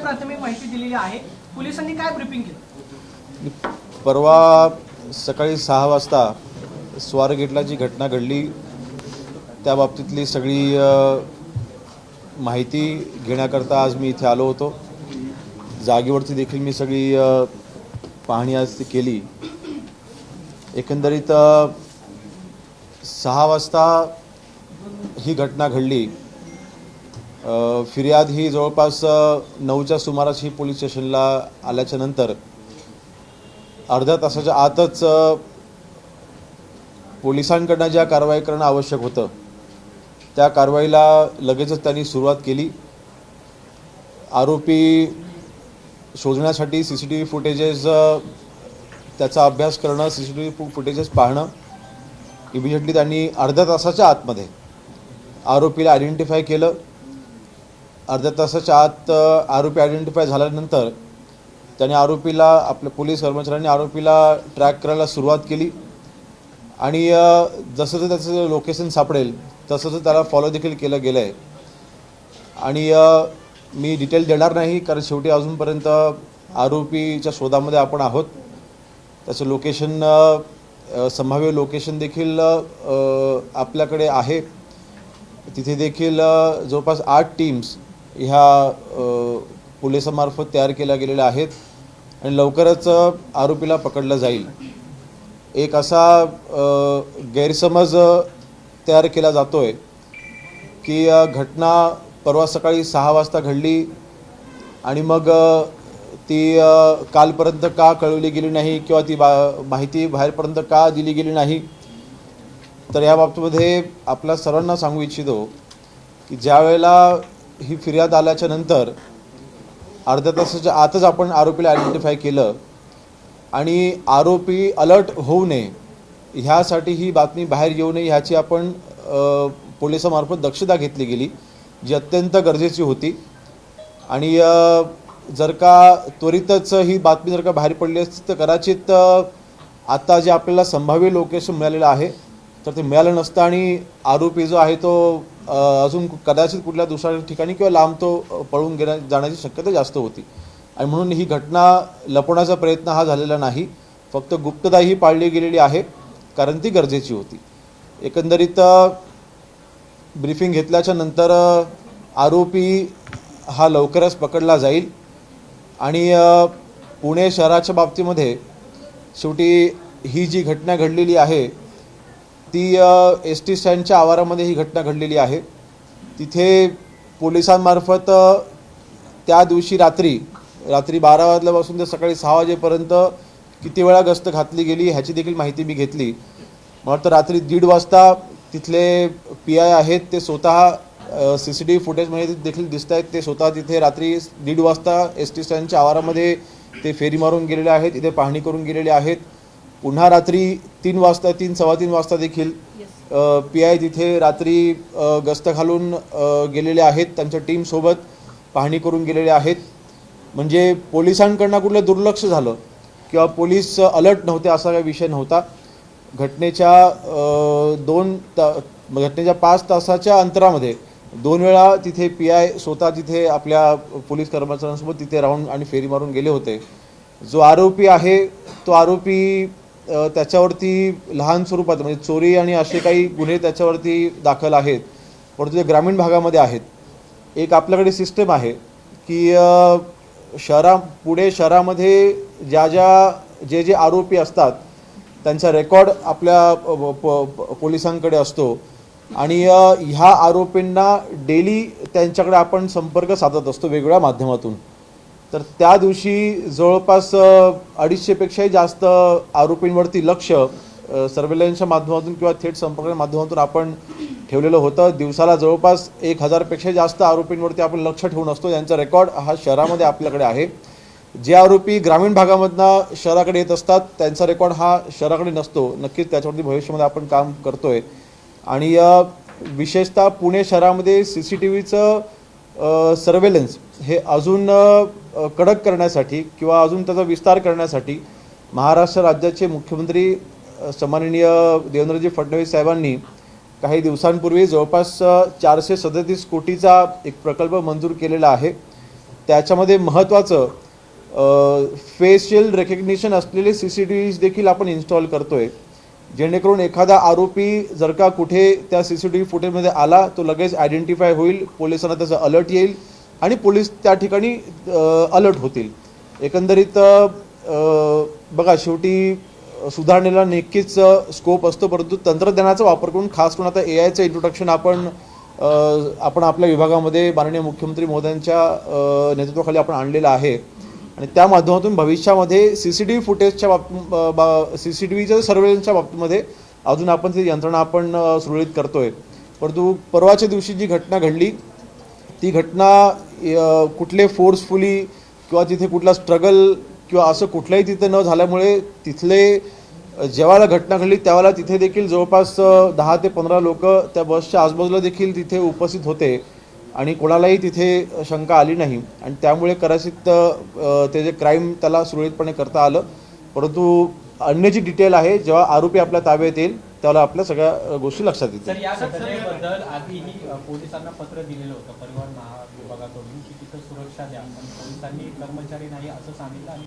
प्राथमिक माहिती दिलेली आहे? पोलिसांनी काय ब्रीफिंग केलं? परवा सकाळी 6 वाजता स्वारगेटला जी घटना घडली त्या बाबतीतली सगळी माहिती घेण्याकरता आज मी इथे आलो होतो। जागेवरती देखील मी सगळी पाहणी आज ती केली। एकंदरीत 6 वाजता ही घटना घडली। फिर्याद ही जवळपास 9च्या सुमारास ही पोलीस स्टेशनला आल्याच्या नंतर अर्ध्या तासाच्या आतच पोलिसांकडून ज्या कारवाई करणं आवश्यक होतं त्या कारवाईला लगेचच त्यांनी सुरुवात केली। आरोपी शोधण्यासाठी सीसीटीव्ही फुटेजेस त्याचा अभ्यास करणं, सीसीटीव्ही फुटेजेस पाहणं, इमिजिएटली त्यांनी अर्ध्या तासाच्या आतमध्ये आरोपीला आयडेंटिफाय केलं। अर्ध्या तासाच्या आत आरोपी आयडेंटिफाय झाल्यानंतर त्याने आरोपीला, आपल्या पोलीस कर्मचाऱ्यांनी आरोपीला ट्रॅक करायला सुरुवात केली आणि जसं त्याचं लोकेशन सापडेल तसं त्याला फॉलो देखील केलं गेलं आहे। आणि मी डिटेल देणार नाही कारण शेवटी अजूनपर्यंत आरोपीच्या शोधामध्ये आपण आहोत। त्याचं लोकेशन, संभाव्य लोकेशन देखील आपल्याकडे आहे। तिथे देखील जवळपास 8 टीम्स ह्या पोलिसांमार्फत तयार केल्या गेलेल्या आहेत आणि लवकरच आरोपीला पकडलं जाईल। एक असा गैरसमज तयार केला जातोय की घटना परवा सकाळी 6 वाजता घडली आणि मग ती कालपर्यंत का कळवली गेली नाही किंवा ती माहिती बाहेरपर्यंत का दिली गेली नाही। तर या बाबतीमध्ये आपल्या सर्वांना सांगू इच्छितो की ज्या वेळेला ही फिर्याद आल्याच्या नंतर अर्ध्या तासाच्या आतच आपण आरोपीला आयडेंटिफाय केलं आणि आरोपी अलर्ट होऊ नये ह्यासाठी ही बातमी बाहेर येऊ नये ह्याची आपण पोलिसांमार्फत दक्षता घेतली गेली, जी अत्यंत गरजेची होती। आणि जर का त्वरितच ही बातमी जर का बाहेर पडली असती तर कदाचित आता जे आपल्याला संभाव्य लोकेशन मिळालेलं आहे तर ते मिळालं नसतं आणि आरोपी जो आहे तो अजून कदाचित कुठल्या दुसऱ्या ठिकाणी किंवा लांब तो पळून जाण्याची शक्यता जास्त होती। आणि म्हणून ही घटना लपवण्याचा प्रयत्न हा झालेला नाही, फक्त गुप्तता ही पाळली गेलेली आहे कारण ती गरजेची होती। एकंदरीत ब्रीफिंग घेतल्याच्या नंतर आरोपी हा लवकरच पकडला जाईल आणि पुणे शहराच्या बाबतीमध्ये शेवटी ही जी घटना घडलेली आहे ती ST स्टँडच्या आवारामध्ये ही घटना घडलेली आहे। तिथे पोलिसांमार्फत त्या दिवशी रात्री 12 वाजल्यापासून ते सकाळी 6 वाजेपर्यंत किती वेळा गस्त घातली गेली ह्याची देखील माहिती मी घेतली। मला वाटतं रात्री 1:30 वाजता तिथले PI आहेत ते स्वतः CCTV फुटेजमध्ये देखील दिसत आहेत, ते स्वतः तिथे रात्री 1:30 वाजता ST स्टँडच्या आवारामध्ये ते फेरी मारून गेलेले आहेत, इथे पाहणी करून गेलेले आहेत। पुन्हा रात्री 3 वाजता, 3-3:15 वाजता देखील PI तिथे रात्री गस्त घालून गेलेले आहेत, त्यांच्या टीमसोबत पाहणी करून गेलेले आहेत। म्हणजे पोलिसांकडनं कुठलं दुर्लक्ष झालं किंवा पोलीस अलर्ट नव्हते असा काही विषय नव्हता। घटनेच्या 5 तासाच्या अंतरामध्ये 2 वेळा तिथे PI स्वतः तिथे आपल्या पोलीस कर्मचाऱ्यांसोबत तिथे राहून आणि फेरी मारून गेले होते। जो आरोपी आहे तो आरोपी त्याच्यावरती लहान स्वरूपात म्हणजे चोरी आणि असे काही गुन्हे त्याच्यावरती दाखल आहेत, परंतु ते ग्रामीण भागामध्ये आहेत। एक आपल्याकडे सिस्टम आहे की पुणे शहरामध्ये जे आरोपी असतात त्यांचा रेकॉर्ड आपल्या पोलिसांकडे असतो आणि ह्या आरोपींना डेली त्यांच्याकडे आपण संपर्क साधत असतो वेगवेगळ्या माध्यमातून। तर त्या दिवशी जवळपास 250 पेक्षाही जास्त आरोपींवरती लक्ष सर्व्हेलन्सच्या माध्यमातून किंवा थेट संपर्काच्या माध्यमातून आपण ठेवलेलं होतं। दिवसाला जवळपास 1000 पेक्षा जास्त आरोपींवरती आपण लक्ष ठेवून असतो, यांचा रेकॉर्ड हा शहरामध्ये आपल्याकडे आहे। जे आरोपी ग्रामीण भागामधनं शहराकडे येत असतात त्यांचा रेकॉर्ड हा शहराकडे नसतो। नक्कीच त्याच्यावरती भविष्यामध्ये आपण काम करतोय आणि विशेषतः पुणे शहरामध्ये CCTVचं सर्व्हेलन्स हे अजून कडक करण्यासाठी किंवा अजून त्याचा विस्तार करण्यासाठी महाराष्ट्र राज्याचे मुख्यमंत्री सन्माननीय देवेंद्रजी फडणवीस साहेबांनी काही दिवसांपूर्वी जवळपास 437 कोटीचा एक प्रकल्प मंजूर केलेला आहे। त्याच्यामध्ये महत्त्वाचं फेशियल रेकग्निशन असलेले CCTVs देखील आपण इन्स्टॉल करतोय, जेणेकरून एखादा आरोपी जर का कुठे त्या CCTV फुटेजमध्ये आला तो लगेच आयडेंटिफाय होईल, पोलिसांना त्याचा अलर्ट येईल आणि पोलीस त्या ठिकाणी अलर्ट होतील. एकंदरीत बघा, शेवटी सुधारणेला नक्कीच स्कोप असतो, परंतु तंत्रज्ञानाचा वापर करून, खास करून आता AIचं इंट्रोडक्शन आपण आपल्या विभागामध्ये माननीय मुख्यमंत्री महोदयांच्या नेतृत्वाखाली आपण आणलेलं आहे आणि त्या माध्यमातून भविष्यामध्ये CCTV फुटेजच्या CCTVच्या सर्वेलन्सच्या बाबतीमध्ये अजून आपण ती यंत्रणा आपण सुरळीत करतोय. परंतु परवाच्या दिवशी जी घटना घडली ती घटना कुठले फोर्सफुली किंवा तिथे कुठला स्ट्रगल किंवा असं कुठलंही तिथे न झाल्यामुळे तिथले जेव्हा घटना घडली त्यावेळेला तिथे देखील जवळपास 10 ते 15 लोक त्या बसच्या आजूबाजूला देखील तिथे उपस्थित होते आणि कोणालाही तिथे शंका आली नाही आणि त्यामुळे कदाचित ते जे क्राईम त्याला सुरळीतपणे करता आलं. परंतु अन्य जी डिटेल आहे, जेव्हा आरोपी आपल्या ताब्यात येईल त्यावेळेला आपल्या सगळ्या गोष्टी लक्षात येतील. सर, या घटनेबद्दल आधीही पोलिसांना पत्र दिलेलं होतं परिवहन महाविभागाकडून की तिथं सुरक्षा द्या, पण पोलिसांनी कर्मचारी नाही असं सांगितलं आणि